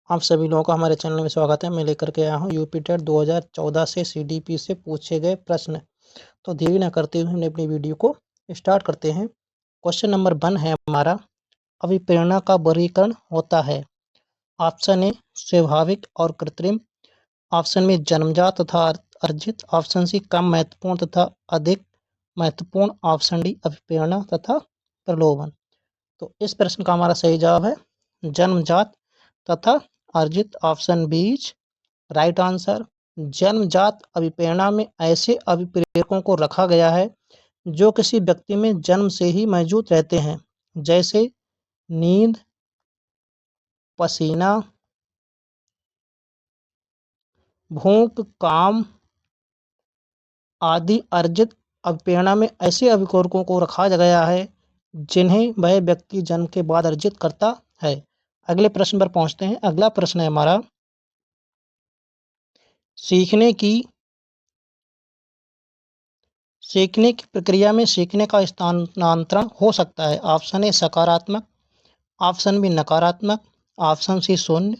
आप सभी लोगों का हमारे चैनल में स्वागत है। मैं लेकर के आया हूँ यूपी टेट 2014 से सीडीपी से पूछे गए प्रश्न। तो देरी न करते हुए हमने अपनी वीडियो को स्टार्ट करते हैं। क्वेश्चन नंबर 1 है हमारा, अभिप्रेरणा का वर्गीकरण होता है। ऑप्शन ए स्वाभाविक और कृत्रिम, ऑप्शन बी जन्मजात तथा अर्जित, ऑप्शन सी कम महत्वपूर्ण तथा अधिक महत्वपूर्ण, ऑप्शन डी अभिप्रेरणा तथा प्रलोभन। तो इस प्रश्न का हमारा सही जवाब है जन्मजात तथा अर्जित, ऑप्शन बी राइट आंसर। जन्मजात अभिप्रेरणा में ऐसे अभिप्रेरकों को रखा गया है जो किसी व्यक्ति में जन्म से ही मौजूद रहते हैं, जैसे नींद, पसीना, भूख, काम आदि। अर्जित अभिप्रेरणा में ऐसे अभिप्रेरकों को रखा गया है जिन्हें वह व्यक्ति जन्म के बाद अर्जित करता है। अगले प्रश्न पर पहुंचते हैं। अगला प्रश्न है हमारा, सीखने की प्रक्रिया में सीखने का स्थानांतरण हो सकता है। ऑप्शन ए सकारात्मक, ऑप्शन बी नकारात्मक, ऑप्शन सी शून्य,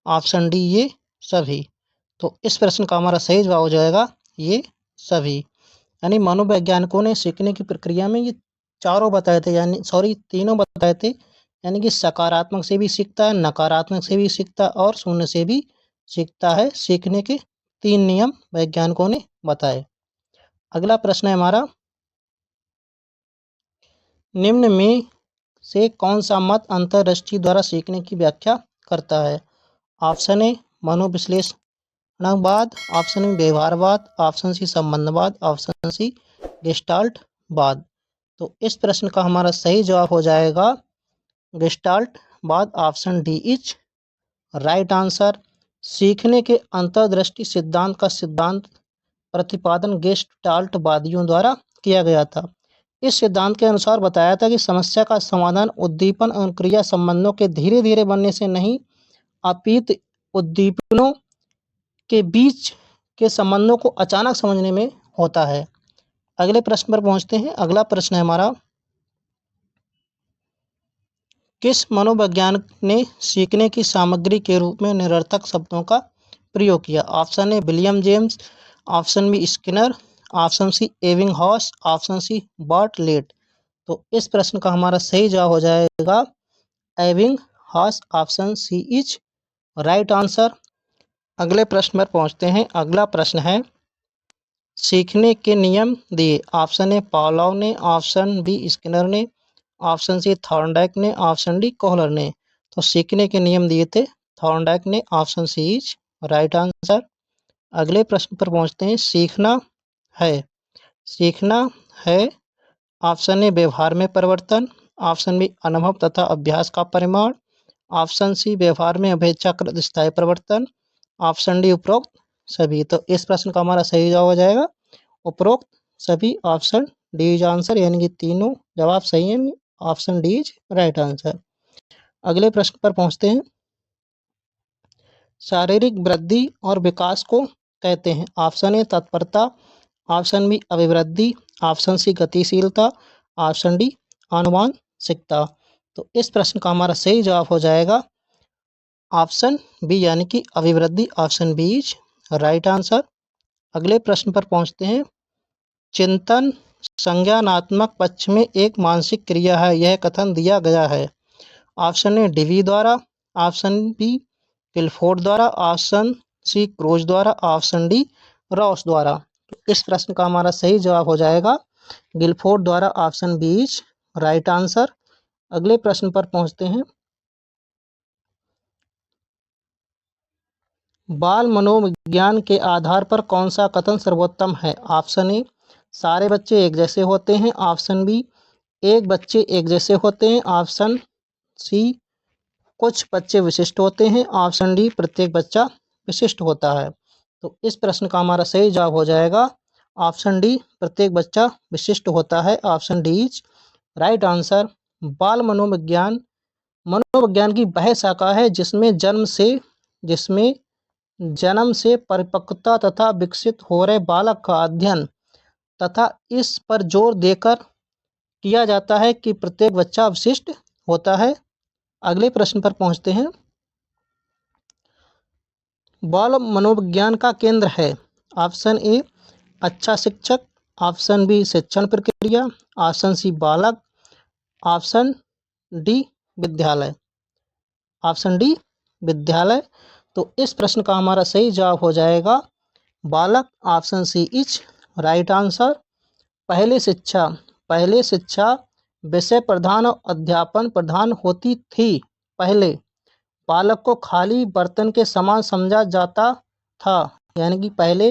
ऑप्शन डी ये सभी। तो इस प्रश्न का हमारा सही जवाब हो जाएगा ये सभी। यानी मनोवैज्ञानिकों ने सीखने की प्रक्रिया में ये चारों बताए थे, तीनों बताए थे। यानी कि सकारात्मक से भी सीखता है, नकारात्मक से भी सीखता है और शून्य से भी सीखता है। सीखने के 3 नियम वैज्ञानिकों ने बताए। अगला प्रश्न है हमारा, निम्न में से कौन सा मत अंतर्दृष्टि द्वारा सीखने की व्याख्या करता है। ऑप्शन ए मनोविश्लेषणवाद, ऑप्शन बी व्यवहारवाद, ऑप्शन सी संबंधवाद, ऑप्शन सी गेस्टाल्टवाद। तो इस प्रश्न का हमारा सही जवाब हो जाएगा गेस्टाल्टवाद, option D is right answer. सीखने के अंतर्दृष्टि सिद्धांत का प्रतिपादन गेस्टाल्टवादियों द्वारा किया गया था। इस सिद्धांत के अनुसार बताया था कि समस्या का समाधान उद्दीपन और क्रिया संबंधों के धीरे धीरे बनने से नहीं, अपितु उद्दीपनों के बीच के संबंधों को अचानक समझने में होता है। अगले प्रश्न पर पहुंचते हैं। अगला प्रश्न है हमारा, किस मनोवैज्ञानिक ने सीखने की सामग्री के रूप में निरर्थक शब्दों का प्रयोग किया। Option A William James, option B Skinner, option C Ebbinghaus, option C Bartlett. तो इस प्रश्न का हमारा सही जवाब हो जाएगा Ebbinghaus, option C is right answer. अगले प्रश्न पर पहुंचते हैं। अगला प्रश्न है, सीखने के नियम दिए। ऑप्शन ए पावलोव ने, ऑप्शन बी स्किनर ने, ऑप्शन सी थॉर्नडाइक ने, ऑप्शन डी कोहलर ने। तो सीखने के नियम दिए थे थॉर्नडाइक ने, option C is right answer. अगले प्रश्न पर पहुंचते हैं। सीखना है ऑप्शन ए व्यवहार में परिवर्तन, ऑप्शन बी अनुभव तथा अभ्यास का परिमाण, ऑप्शन सी व्यवहार में अपेक्षाकृत स्थायी परिवर्तन, ऑप्शन डी उपरोक्त सभी। तो इस प्रश्न का हमारा सही जवाब हो जाएगा उपरोक्त सभी, ऑप्शन डी इज आंसर। यानी कि तीनों जवाब सही हैं, option D is right answer. अगले प्रश्न पर पहुंचते हैं। शारीरिक वृद्धि और विकास को कहते हैं। ऑप्शन ए तत्परता, ऑप्शन बी अभिवृद्धि, ऑप्शन सी गतिशीलता, ऑप्शन डी आनुवांशिकता। तो इस प्रश्न का हमारा सही जवाब हो जाएगा ऑप्शन बी, यानी कि अभिवृद्धि, option B is right answer. अगले प्रश्न पर पहुंचते हैं। चिंतन संज्ञानात्मक पक्ष में एक मानसिक क्रिया है, यह कथन दिया गया है। ऑप्शन ए डिवी द्वारा, ऑप्शन बी गिलफोर्ड द्वारा, ऑप्शन सी क्रोज द्वारा, ऑप्शन डी रॉस द्वारा। तो इस प्रश्न का हमारा सही जवाब हो जाएगा गिलफोर्ड द्वारा, option B is right answer. अगले प्रश्न पर पहुंचते हैं। बाल मनोविज्ञान के आधार पर कौन सा कथन सर्वोत्तम है। ऑप्शन ए सारे बच्चे एक जैसे होते हैं, ऑप्शन बी एक बच्चे एक जैसे होते हैं, ऑप्शन सी कुछ बच्चे विशिष्ट होते हैं, ऑप्शन डी प्रत्येक बच्चा विशिष्ट होता है। तो इस प्रश्न का हमारा सही जवाब हो जाएगा ऑप्शन डी प्रत्येक बच्चा विशिष्ट होता है, option D is right answer. बाल मनोविज्ञान की वह शाखा है जिसमें जन्म से परिपक्वता तथा विकसित हो रहे बालक का अध्ययन तथा इस पर जोर देकर किया जाता है कि प्रत्येक बच्चा विशिष्ट होता है। अगले प्रश्न पर पहुंचते हैं। बाल मनोविज्ञान का केंद्र है? ऑप्शन ए अच्छा शिक्षक, ऑप्शन बी शिक्षण प्रक्रिया, ऑप्शन सी बालक, ऑप्शन डी विद्यालय। ऑप्शन डी विद्यालय। तो इस प्रश्न का हमारा सही जवाब हो जाएगा बालक। Option C is right answer. पहले शिक्षा विषय प्रधान और अध्यापन प्रधान होती थी। पहले बालक को खाली बर्तन के समान समझा जाता था, यानी कि पहले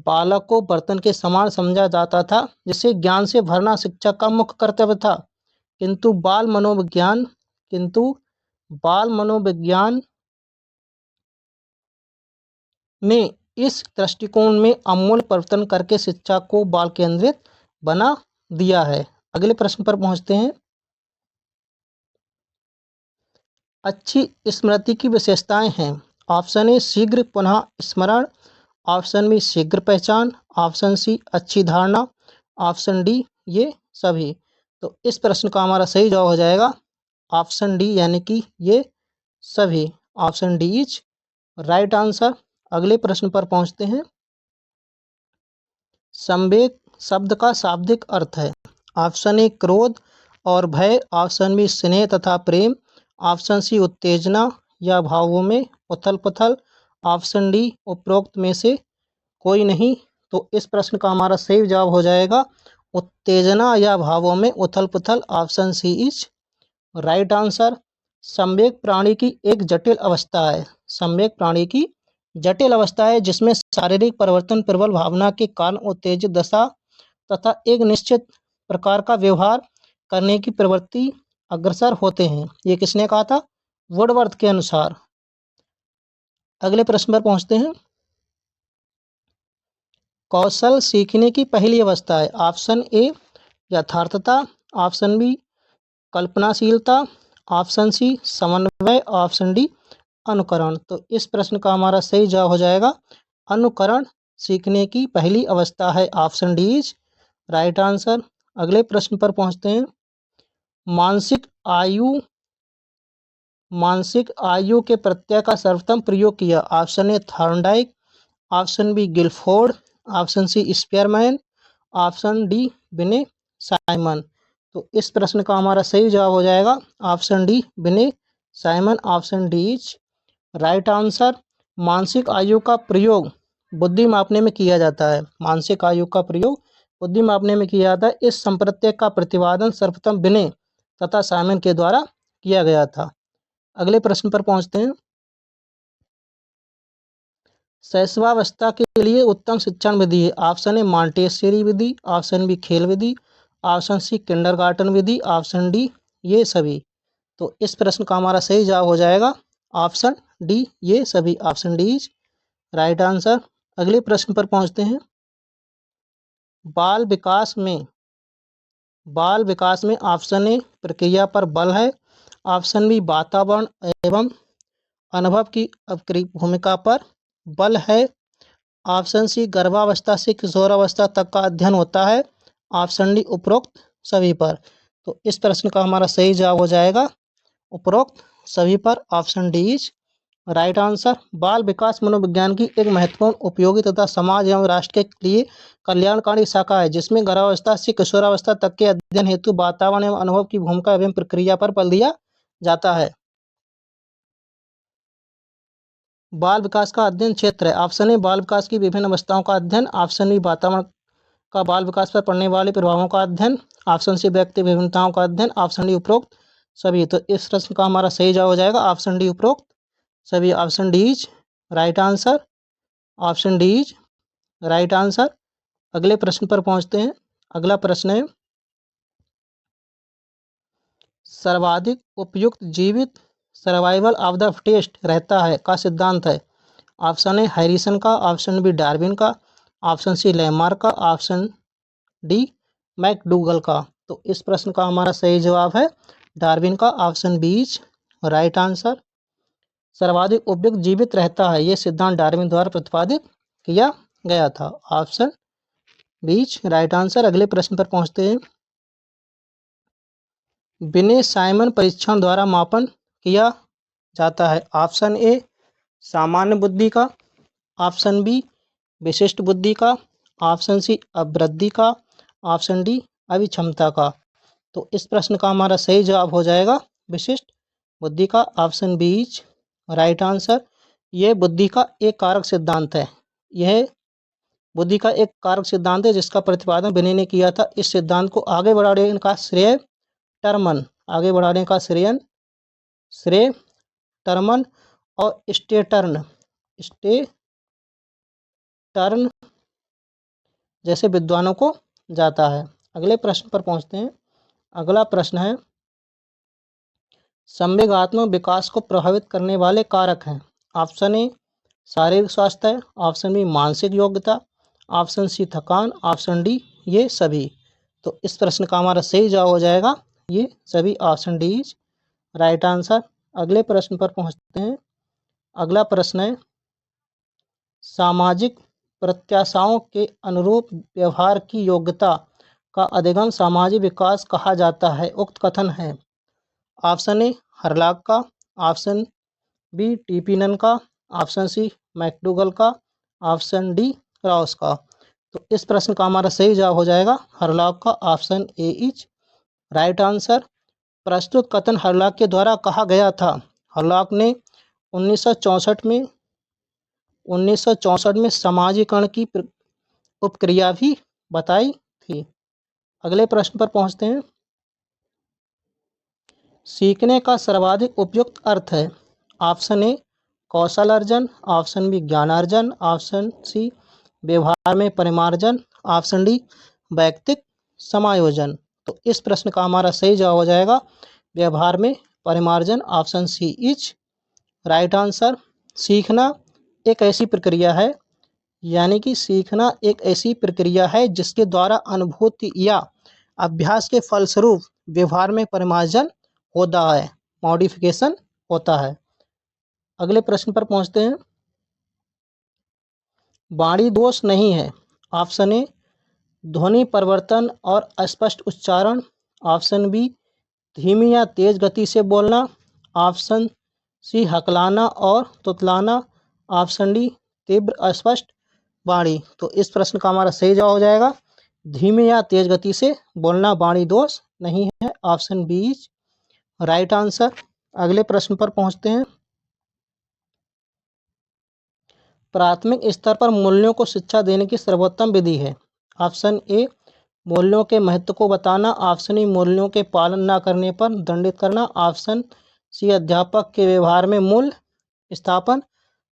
बालक को बर्तन के समान समझा जाता था, जिसे ज्ञान से भरना शिक्षक का मुख्य कर्तव्य था। किंतु बाल मनोविज्ञान में इस दृष्टिकोण में आमूल परिवर्तन करके शिक्षा को बाल केंद्रित बना दिया है। अगले प्रश्न पर पहुंचते हैं। अच्छी स्मृति की विशेषताएं हैं। ऑप्शन ए शीघ्र पुनः स्मरण, ऑप्शन बी शीघ्र पहचान, ऑप्शन सी अच्छी धारणा, ऑप्शन डी ये सभी। तो इस प्रश्न का हमारा सही जवाब हो जाएगा ऑप्शन डी, यानी कि ये सभी। Option D is right answer. अगले प्रश्न पर पहुंचते हैं। संवेग शब्द का शाब्दिक अर्थ है। ऑप्शन ए क्रोध और भय, ऑप्शन बी स्नेह तथा प्रेम, ऑप्शन सी उत्तेजना या भावों में उथल पुथल, ऑप्शन डी उपरोक्त में से कोई नहीं। तो इस प्रश्न का हमारा सही जवाब हो जाएगा उत्तेजना या भावों में उथल पुथल। Option C is right answer. संवेग प्राणी की एक जटिल अवस्था है। संवेग प्राणी की जटिल अवस्था है जिसमें शारीरिक परिवर्तन प्रबल भावना के कारण उत्तेजित दशा तथा एक निश्चित प्रकार का व्यवहार करने की प्रवृत्ति अग्रसर होते हैं। ये किसने कहा था? वुडवर्थ के अनुसार। अगले प्रश्न पर पहुंचते हैं। कौशल सीखने की पहली अवस्था है। ऑप्शन ए यथार्थता, ऑप्शन बी कल्पनाशीलता, ऑप्शन सी समन्वय, ऑप्शन डी अनुकरण। तो इस प्रश्न का हमारा सही जवाब हो जाएगा अनुकरण सीखने की पहली अवस्था है। Option D is right answer. अगले प्रश्न पर पहुंचते हैं। मानसिक आयु के प्रत्यय का सर्वोत्तम प्रयोग किया। Option A Thorndike, option B Guilford, option C Spearman, option D विने साइमन। तो इस प्रश्न का हमारा सही जवाब हो जाएगा ऑप्शन डी विने Simon. Option D is right answer. मानसिक आयु का प्रयोग बुद्धि मापने में किया जाता है। मानसिक आयु का प्रयोग बुद्धि मापने में किया जाता है। इस संप्रत्यय का प्रतिपादन सर्वप्रथम विने तथा साइमन के द्वारा किया गया था। अगले प्रश्न पर पहुंचते हैं। शैशवावस्था के लिए उत्तम शिक्षण विधि है। ऑप्शन ए मॉन्टेसरी विधि, ऑप्शन बी खेल विधि, ऑप्शन सी किंडरगार्टन विधि, ऑप्शन डी ये सभी। तो इस प्रश्न का हमारा सही जवाब हो जाएगा ऑप्शन डी ये सभी। Option D is right answer. अगले प्रश्न पर पहुंचते हैं। बाल विकास में ऑप्शन ए प्रक्रिया पर बल है, ऑप्शन बी वातावरण एवं अनुभव की भूमिका पर बल है, ऑप्शन सी गर्भावस्था से किशोरावस्था तक का अध्ययन होता है, ऑप्शन डी उपरोक्त सभी पर। तो इस प्रश्न का हमारा सही जवाब हो जाएगा उपरोक्त सभी पर। Option D is right answer. बाल विकास मनोविज्ञान की एक महत्वपूर्ण उपयोगी तथा समाज एवं राष्ट्र के लिए कल्याणकारी शाखा है, जिसमें गर्भावस्था से किशोरावस्था तक के अध्ययन हेतु वातावरण एवं अनुभव की भूमिका एवं प्रक्रिया पर बल दिया जाता है। बाल विकास का अध्ययन क्षेत्र है। ऑप्शन ए बाल विकास की विभिन्न अवस्थाओं का अध्ययन, ऑप्शन बी वातावरण का बाल विकास पर पड़ने वाले प्रभावों का अध्ययन, ऑप्शन सी व्यक्ति विभिन्नताओं का अध्ययन, ऑप्शन डी उपरोक्त सभी। तो इस प्रश्न का हमारा सही जवाब हो जाएगा ऑप्शन डी उपरोक्त सभी। Option D is right answer. Option D is right answer. अगले प्रश्न पर पहुंचते हैं। अगला प्रश्न है सर्वाधिक उपयुक्त जीवित सर्वाइवल ऑफ द फिटेस्ट रहता है का सिद्धांत है। ऑप्शन ए हैरिसन का, ऑप्शन बी डार्विन का, ऑप्शन सी लैमार्क का, ऑप्शन डी मैकडूगल का। तो इस प्रश्न का हमारा सही जवाब है डार्विन का। Option B is right answer. सर्वाधिक उपयुक्त जीवित रहता है, यह सिद्धांत डार्विन द्वारा प्रतिपादित किया गया था। Option B is right answer. अगले प्रश्न पर पहुंचते हैं। विने साइमन परीक्षण द्वारा मापन किया जाता है। ऑप्शन ए सामान्य बुद्धि का, ऑप्शन बी विशिष्ट बुद्धि का, ऑप्शन सी अवृद्धि का, ऑप्शन डी अभिक्षमता का। तो इस प्रश्न का हमारा सही जवाब हो जाएगा विशिष्ट बुद्धि का, option B is right answer. यह बुद्धि का एक कारक सिद्धांत है। यह बुद्धि का एक कारक सिद्धांत है जिसका प्रतिपादन बिने ने किया था। इस सिद्धांत को आगे बढ़ाने का श्रेय टर्मन, आगे बढ़ाने का श्रेय टर्मन और स्टेटर्न जैसे विद्वानों को जाता है। अगले प्रश्न पर पहुंचते हैं। अगला प्रश्न है, संवेगात्मक विकास को प्रभावित करने वाले कारक हैं। ऑप्शन ए शारीरिक स्वास्थ्य, ऑप्शन बी मानसिक योग्यता, ऑप्शन सी थकान, ऑप्शन डी ये सभी। तो इस प्रश्न का हमारा सही जवाब हो जाएगा ये सभी, option D is right answer. अगले प्रश्न पर पहुंचते हैं। अगला प्रश्न है, सामाजिक प्रत्याशाओं के अनुरूप व्यवहार की योग्यता का अधिगम सामाजिक विकास कहा जाता है। उक्त कथन है। ऑप्शन ए हरलाक का, ऑप्शन बी टीपीनन का, ऑप्शन सी मैकडूगल का, ऑप्शन डी राउस का। तो इस प्रश्न का हमारा सही जवाब हो जाएगा हरलाक का, option A is right answer. प्रस्तुत कथन हरलाक के द्वारा कहा गया था। हरलाक ने 1964 में समाजीकरण की उपक्रिया भी बताई थी। अगले प्रश्न पर पहुंचते हैं। सीखने का सर्वाधिक उपयुक्त अर्थ है। ऑप्शन ए कौशल अर्जन, ऑप्शन बी ज्ञानार्जन, ऑप्शन सी व्यवहार में परिमार्जन, ऑप्शन डी वैयक्तिक समायोजन। तो इस प्रश्न का हमारा सही जवाब हो जाएगा व्यवहार में परिमार्जन, option C is right answer. सीखना एक ऐसी प्रक्रिया है, यानी कि सीखना एक ऐसी प्रक्रिया है जिसके द्वारा अनुभूति या अभ्यास के फलस्वरूप व्यवहार में परिमार्जन होता है, मॉडिफिकेशन होता है। अगले प्रश्न पर पहुंचते हैं। वाणी दोष नहीं है। ऑप्शन ए ध्वनि परिवर्तन और अस्पष्ट उच्चारण, ऑप्शन बी धीमी या तेज गति से बोलना, ऑप्शन सी हकलाना और तुतलाना, ऑप्शन डी तीव्र अस्पष्ट वाणी। तो इस प्रश्न का हमारा सही जवाब हो जाएगा धीमी या तेज गति से बोलना वाणी दोष नहीं है, option B is right answer. अगले प्रश्न पर पहुंचते हैं। प्राथमिक स्तर पर मूल्यों को शिक्षा देने की सर्वोत्तम विधि है। ऑप्शन ए मूल्यों के महत्व को बताना, ऑप्शन ई मूल्यों के पालन न करने पर दंडित करना, ऑप्शन सी अध्यापक के व्यवहार में मूल्य स्थापन,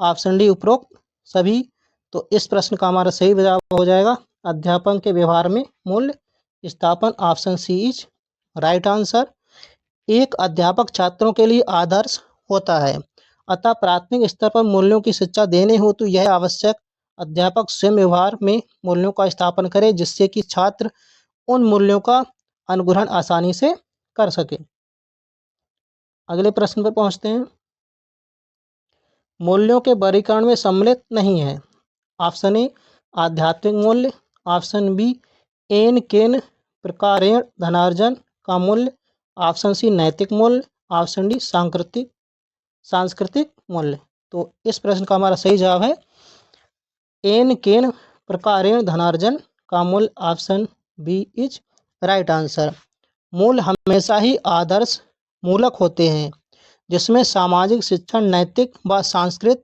ऑप्शन डी उपरोक्त सभी। तो इस प्रश्न का हमारा सही जवाब हो जाएगा अध्यापन के व्यवहार में मूल्य स्थापन, option C is right answer. एक अध्यापक छात्रों के लिए आदर्श होता है, अतः प्राथमिक स्तर पर मूल्यों की शिक्षा देने हेतु यह आवश्यक अध्यापक स्वयं व्यवहार में मूल्यों का स्थापन करे, जिससे कि छात्र उन मूल्यों का अनुग्रहण आसानी से कर सके। अगले प्रश्न पर पहुंचते हैं। मूल्यों के वर्गीकरण में सम्मिलित नहीं है। ऑप्शन ए आध्यात्मिक मूल्य, ऑप्शन बी एन केन प्रकारेण धनार्जन का मूल्य, ऑप्शन सी नैतिक मूल्य, ऑप्शन डी सांस्कृतिक मूल्य। तो इस प्रश्न का हमारा सही जवाब है एन केन प्रकारेण धनार्जन का मूल्य, option B is right answer. मूल्य हमेशा ही आदर्श मूलक होते हैं, जिसमें सामाजिक शिक्षण, नैतिक व सांस्कृतिक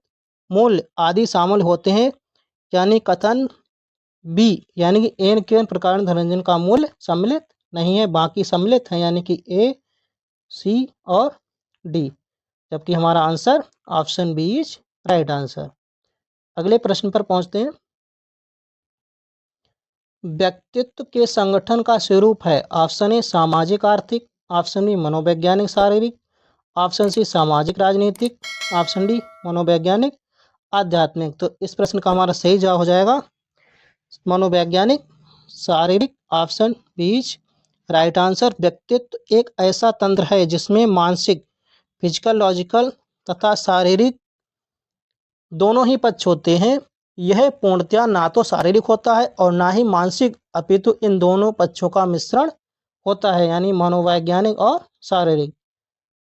मूल्य आदि शामिल होते हैं। यानी कथन बी यानी कि एन केन प्रकार धनार्जन का मूल्य सम्मिलित नहीं है, बाकी सम्मिलित है, यानी कि ए सी और डी, जबकि हमारा answer option B is right answer. अगले प्रश्न पर पहुंचते हैं। व्यक्तित्व के संगठन का स्वरूप है। ऑप्शन ए सामाजिक आर्थिक, ऑप्शन बी मनोवैज्ञानिक शारीरिक, ऑप्शन सी सामाजिक राजनीतिक, ऑप्शन डी मनोवैज्ञानिक आध्यात्मिक। तो इस प्रश्न का हमारा सही जवाब हो जाएगा मनोवैज्ञानिक शारीरिक, option B is right answer. व्यक्तित्व एक ऐसा तंत्र है जिसमें मानसिक, फिजिकल, लॉजिकल तथा शारीरिक दोनों ही पक्ष होते हैं। यह पूर्णतया ना तो शारीरिक होता है और ना ही मानसिक, अपितु इन दोनों पक्षों का मिश्रण होता है, यानी मनोवैज्ञानिक और शारीरिक।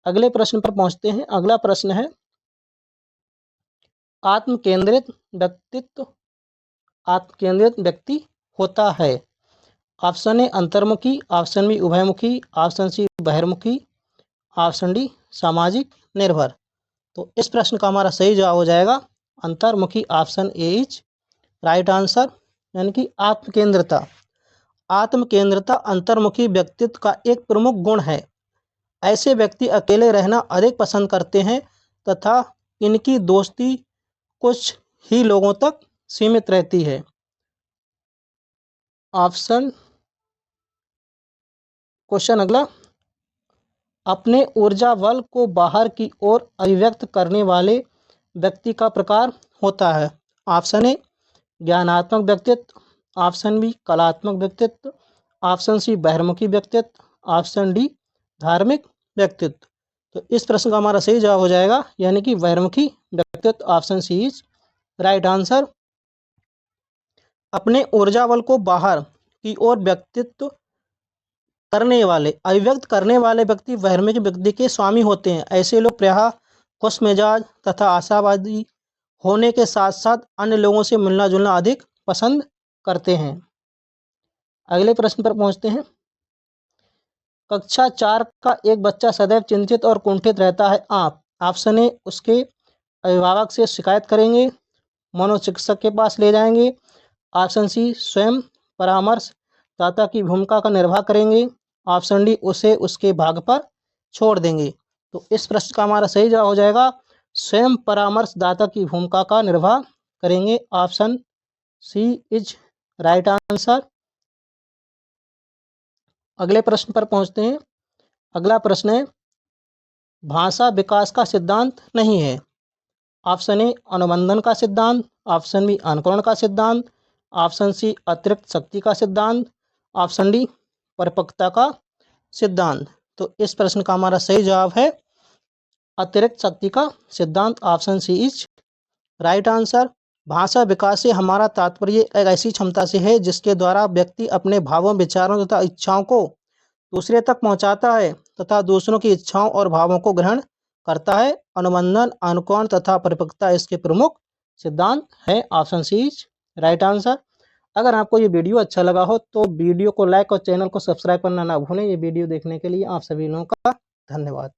अगले प्रश्न पर पहुंचते हैं। अगला प्रश्न है, आत्मकेंद्रित व्यक्ति होता है? ऑप्शन ए अंतर्मुखी, ऑप्शन बी उभयमुखी, ऑप्शन सी बहिर्मुखी, ऑप्शन डी सामाजिक निर्भर। तो इस प्रश्न का हमारा सही जवाब हो जाएगा अंतर्मुखी, option A is right answer. यानी कि आत्मकेंद्रता। आत्मकेंद्रता अंतर्मुखी व्यक्तित्व का एक प्रमुख गुण है। ऐसे व्यक्ति अकेले रहना अधिक पसंद करते हैं तथा इनकी दोस्ती कुछ ही लोगों तक सीमित रहती है। क्वेश्चन अगला, अपने ऊर्जा बल को बाहर की ओर अभिव्यक्त करने वाले व्यक्ति का प्रकार होता है। ऑप्शन ए ज्ञानात्मक व्यक्तित्व, ऑप्शन बी कलात्मक व्यक्तित्व, ऑप्शन सी बहिर्मुखी व्यक्तित्व, ऑप्शन डी धार्मिक व्यक्तित्व। तो इस प्रश्न का हमारा सही जवाब हो जाएगा यानी कि बहिर्मुखी व्यक्तित्व, option C is right answer. अपने ऊर्जा बल को बाहर की ओर व्यक्तित्व करने वाले अभिव्यक्त करने वाले व्यक्ति बहिर्मुखी व्यक्ति के स्वामी होते हैं। ऐसे लोग प्रायः खुश मिजाज तथा आशावादी होने के साथ साथ अन्य लोगों से मिलना जुलना अधिक पसंद करते हैं। अगले प्रश्न पर पहुंचते हैं। कक्षा 4 का एक बच्चा सदैव चिंतित और कुंठित रहता है। आप ऑप्शन ए उसके अभिभावक से शिकायत करेंगे, मनोचिकित्सक के पास ले जाएंगे, ऑप्शन सी स्वयं परामर्शदाता की भूमिका का निर्वाह करेंगे, ऑप्शन डी उसे उसके भाग पर छोड़ देंगे। तो इस प्रश्न का हमारा सही जवाब हो जाएगा स्वयं परामर्शदाता की भूमिका का निर्वाह करेंगे, option C is right answer. अगले प्रश्न पर पहुंचते हैं। अगला प्रश्न है, भाषा विकास का सिद्धांत नहीं है। ऑप्शन ए अनुबंधन का सिद्धांत, ऑप्शन बी अनुकरण का सिद्धांत, ऑप्शन सी अतिरिक्त शक्ति का सिद्धांत, ऑप्शन डी परिपक्वता का सिद्धांत। तो इस प्रश्न का हमारा सही जवाब है अतिरिक्त शक्ति का सिद्धांत, option C is right answer. भाषा विकास से हमारा तात्पर्य एक ऐसी क्षमता से है जिसके द्वारा व्यक्ति अपने भावों, विचारों तथा इच्छाओं को दूसरे तक पहुंचाता है तथा दूसरों की इच्छाओं और भावों को ग्रहण करता है। अनुबंधन, अनुकरण तथा परिपक्वता इसके प्रमुख सिद्धांत है, option C is right answer. अगर आपको ये वीडियो अच्छा लगा हो तो वीडियो को लाइक और चैनल को सब्सक्राइब करना ना भूलें। ये वीडियो देखने के लिए आप सभी लोगों का धन्यवाद।